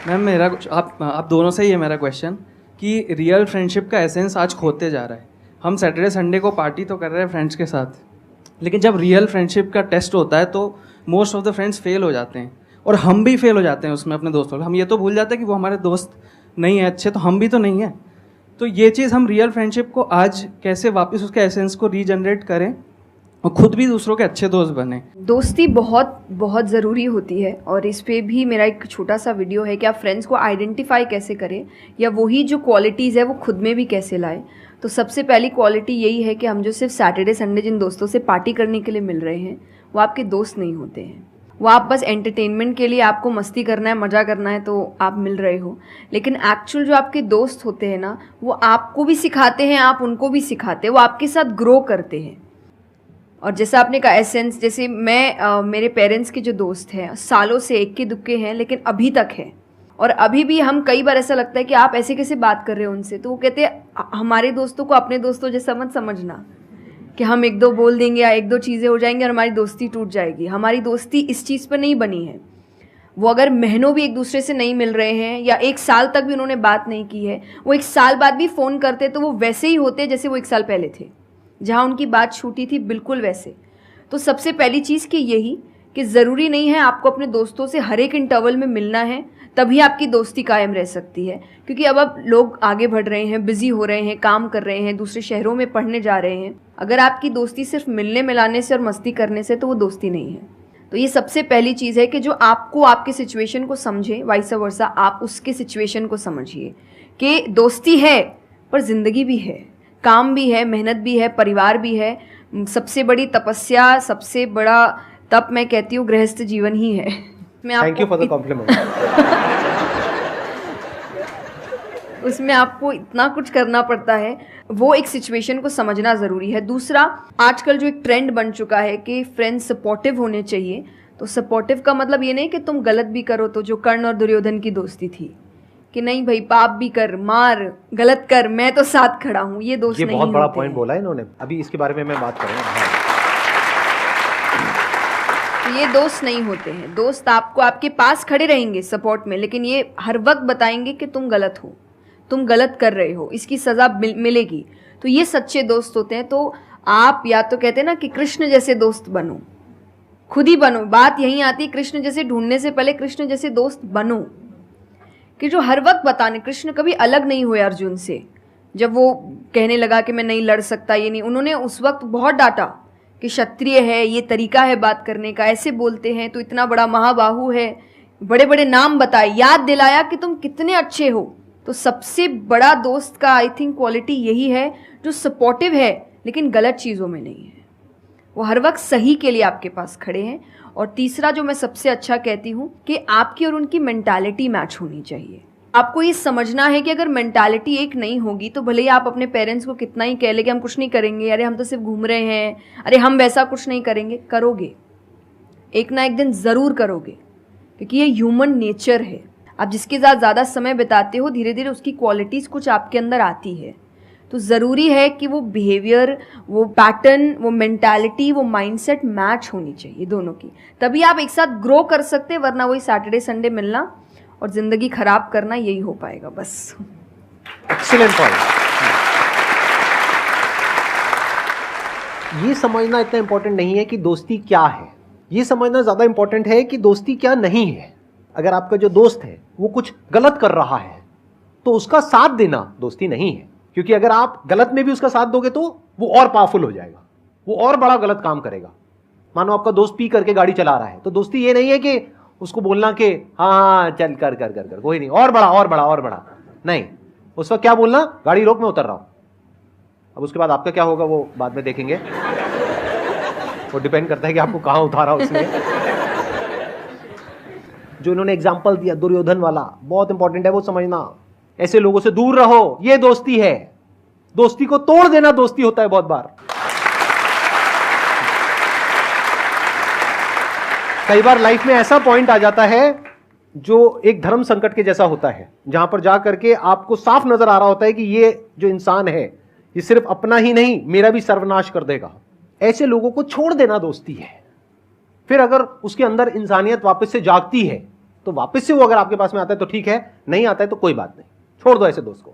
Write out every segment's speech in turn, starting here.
Ma'am मेरा आप दोनों से ही है मेरा क्वेश्चन कि रियल फ्रेंडशिप का एसेंस आज खोते जा रहा है। हम सैटरडे संडे को पार्टी तो कर रहे हैं फ्रेंड्स के साथ, लेकिन जब रियल फ्रेंडशिप का टेस्ट होता है तो most of the friends fail हो जाते हैं और हम भी फेल हो जाते हैं उसमें अपने दोस्तों। हम ये तो भूल जाते हैं कि वो हमारे दोस्त नहीं है अच्छे, तो हम भी तो नहीं हैं। तो ये चीज़ हम रियल फ्रेंडशिप को आज कैसे वापस उसके एसेंस को रीजनरेट करें और खुद भी दूसरों के अच्छे दोस्त बने। दोस्ती बहुत बहुत ज़रूरी होती है और इस पे भी मेरा एक छोटा सा वीडियो है कि आप फ्रेंड्स को आइडेंटिफाई कैसे करें या वही जो क्वालिटीज़ है वो खुद में भी कैसे लाएं। तो सबसे पहली क्वालिटी यही है कि हम जो सिर्फ सैटरडे संडे जिन दोस्तों से पार्टी करने के लिए मिल रहे हैं वो आपके दोस्त नहीं होते हैं। वो आप बस एंटरटेनमेंट के लिए, आपको मस्ती करना है, मज़ा करना है तो आप मिल रहे हो, लेकिन एक्चुअल जो आपके दोस्त होते हैं ना वो आपको भी सिखाते हैं, आप उनको भी सिखाते हैं, वो आपके साथ ग्रो करते हैं। और जैसा आपने कहा एसेंस, जैसे मैं मेरे पेरेंट्स के जो दोस्त हैं सालों से इक्के दुक्के हैं लेकिन अभी तक हैं, और अभी भी हम कई बार ऐसा लगता है कि आप ऐसे कैसे बात कर रहे हो उनसे, तो वो कहते हैं हमारे दोस्तों को अपने दोस्तों जैसा मत समझना कि हम एक दो बोल देंगे या एक दो चीज़ें हो जाएंगी और हमारी दोस्ती टूट जाएगी। हमारी दोस्ती इस चीज़ पर नहीं बनी है। वो अगर महीनों भी एक दूसरे से नहीं मिल रहे हैं या एक साल तक भी उन्होंने बात नहीं की है, वो एक साल बाद भी फ़ोन करते तो वो वैसे ही होते जैसे वो एक साल पहले थे, जहाँ उनकी बात छूटी थी बिल्कुल वैसे। तो सबसे पहली चीज़ कि यही कि ज़रूरी नहीं है आपको अपने दोस्तों से हर एक इंटरवल में मिलना है तभी आपकी दोस्ती कायम रह सकती है, क्योंकि अब लोग आगे बढ़ रहे हैं, बिजी हो रहे हैं, काम कर रहे हैं, दूसरे शहरों में पढ़ने जा रहे हैं। अगर आपकी दोस्ती सिर्फ मिलने मिलाने से और मस्ती करने से तो वो दोस्ती नहीं है। तो ये सबसे पहली चीज़ है कि जो आपको आपके सिचुएशन को समझे, वाइस वर्सा आप उसके सिचुएशन को समझिए कि दोस्ती है पर ज़िंदगी भी है, काम भी है, मेहनत भी है, परिवार भी है। सबसे बड़ी तपस्या, सबसे बड़ा तप मैं कहती हूँ गृहस्थ जीवन ही है। Thank you for the compliment. उसमें आपको इतना कुछ करना पड़ता है, वो एक सिचुएशन को समझना ज़रूरी है। दूसरा, आजकल जो एक ट्रेंड बन चुका है कि फ्रेंड्स सपोर्टिव होने चाहिए, तो सपोर्टिव का मतलब ये नहीं कि तुम गलत भी करो, तो जो कर्ण और दुर्योधन की दोस्ती थी कि नहीं भाई पाप भी कर, मार, गलत कर, मैं तो साथ खड़ा हूँ, ये दोस्त नहीं होते। ये बहुत बड़ा पॉइंट बोला है इन्होंने, अभी इसके बारे में मैं बात करूँगा। तो ये दोस्त नहीं होते हैं। दोस्त आपको आपके पास खड़े रहेंगे सपोर्ट में, लेकिन ये हर वक्त बताएंगे कि तुम गलत हो, तुम गलत कर रहे हो, इसकी सज़ा मिलेगी। तो ये सच्चे दोस्त होते हैं। तो आप या तो कहते हैं ना कि कृष्ण जैसे दोस्त बनो, खुद ही बनो। बात यहीं आती, कृष्ण जैसे ढूंढने से पहले कृष्ण जैसे दोस्त बनो कि जो हर वक्त बताने। कृष्ण कभी अलग नहीं हुए अर्जुन से। जब वो कहने लगा कि मैं नहीं लड़ सकता, ये नहीं, उन्होंने उस वक्त बहुत डांटा कि क्षत्रिय है, ये तरीका है बात करने का, ऐसे बोलते हैं तो इतना बड़ा महाबाहु है, बड़े बड़े नाम बताए, याद दिलाया कि तुम कितने अच्छे हो। तो सबसे बड़ा दोस्त का आई थिंक क्वालिटी यही है जो सपोर्टिव है लेकिन गलत चीज़ों में नहीं है, वो हर वक्त सही के लिए आपके पास खड़े हैं। और तीसरा जो मैं सबसे अच्छा कहती हूँ कि आपकी और उनकी मेंटालिटी मैच होनी चाहिए। आपको ये समझना है कि अगर मेंटालिटी एक नहीं होगी तो भले ही आप अपने पेरेंट्स को कितना ही कह ले कि हम कुछ नहीं करेंगे, अरे हम तो सिर्फ घूम रहे हैं, अरे हम वैसा कुछ नहीं करेंगे, करोगे एक ना एक दिन ज़रूर करोगे, क्योंकि ये ह्यूमन नेचर है। आप जिसके साथ ज़्यादा समय बिताते हो धीरे धीरे उसकी क्वालिटीज़ कुछ आपके अंदर आती है। तो ज़रूरी है कि वो बिहेवियर, वो पैटर्न, वो मेंटालिटी, वो माइंडसेट मैच होनी चाहिए दोनों की, तभी आप एक साथ ग्रो कर सकते हैं। वरना वही सैटरडे संडे मिलना और ज़िंदगी खराब करना, यही हो पाएगा बस। Excellent point. ये समझना इतना इंपॉर्टेंट नहीं है कि दोस्ती क्या है, ये समझना ज़्यादा इंपॉर्टेंट है कि दोस्ती क्या नहीं है। अगर आपका जो दोस्त है वो कुछ गलत कर रहा है तो उसका साथ देना दोस्ती नहीं है, क्योंकि अगर आप गलत में भी उसका साथ दोगे तो वो और पावरफुल हो जाएगा, वो और बड़ा गलत काम करेगा। मानो आपका दोस्त पी करके गाड़ी चला रहा है, तो दोस्ती ये नहीं है कि उसको बोलना कि हाँ चल कर कर कर कर कोई नहीं, और बड़ा और बड़ा और बड़ा नहीं। उस वक्त क्या बोलना, गाड़ी रोक, मैं उतर रहा हूं। अब उसके बाद आपका क्या होगा वो बाद में देखेंगे, वो डिपेंड करता है कि आपको कहां उतारा उसने। जो इन्होंने एग्जाम्पल दिया दुर्योधन वाला, बहुत इंपॉर्टेंट है वो समझना। ऐसे लोगों से दूर रहो, ये दोस्ती है। दोस्ती को तोड़ देना दोस्ती होता है बहुत बार। कई बार लाइफ में ऐसा पॉइंट आ जाता है जो एक धर्म संकट के जैसा होता है, जहां पर जा करके आपको साफ नजर आ रहा होता है कि ये जो इंसान है ये सिर्फ अपना ही नहीं मेरा भी सर्वनाश कर देगा। ऐसे लोगों को छोड़ देना दोस्ती है। फिर अगर उसके अंदर इंसानियत वापस से जागती है तो वापस से वो अगर आपके पास में आता है तो ठीक है, नहीं आता है तो कोई बात नहीं, छोड़ दो ऐसे दोस्त को।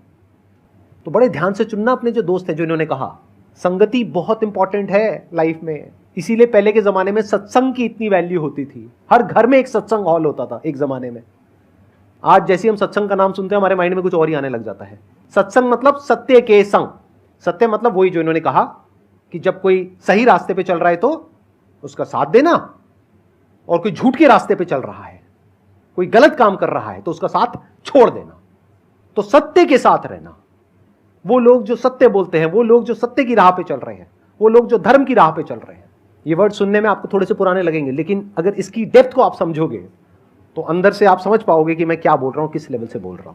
तो बड़े ध्यान से चुनना अपने जो दोस्त हैं, जो इन्होंने कहा संगति बहुत इंपॉर्टेंट है लाइफ में। इसीलिए पहले के जमाने में सत्संग की इतनी वैल्यू होती थी, हर घर में एक सत्संग हॉल होता था एक जमाने में। आज जैसे हम सत्संग का नाम सुनते हैं हमारे माइंड में कुछ और ही आने लग जाता है। सत्संग मतलब सत्य के संग, सत्य मतलब वही जो इन्होंने कहा कि जब कोई सही रास्ते पे चल रहा है तो उसका साथ देना, और कोई झूठ के रास्ते पे चल रहा है, कोई गलत काम कर रहा है तो उसका साथ छोड़ देना। तो सत्य के साथ रहना, वो लोग जो सत्य बोलते हैं, वो लोग जो सत्य की राह पे चल रहे हैं, वो लोग जो धर्म की राह पे चल रहे हैं। ये वर्ड सुनने में आपको थोड़े से पुराने लगेंगे, लेकिन अगर इसकी डेप्थ को आप समझोगे तो अंदर से आप समझ पाओगे कि मैं क्या बोल रहा हूं, किस लेवल से बोल रहा हूं।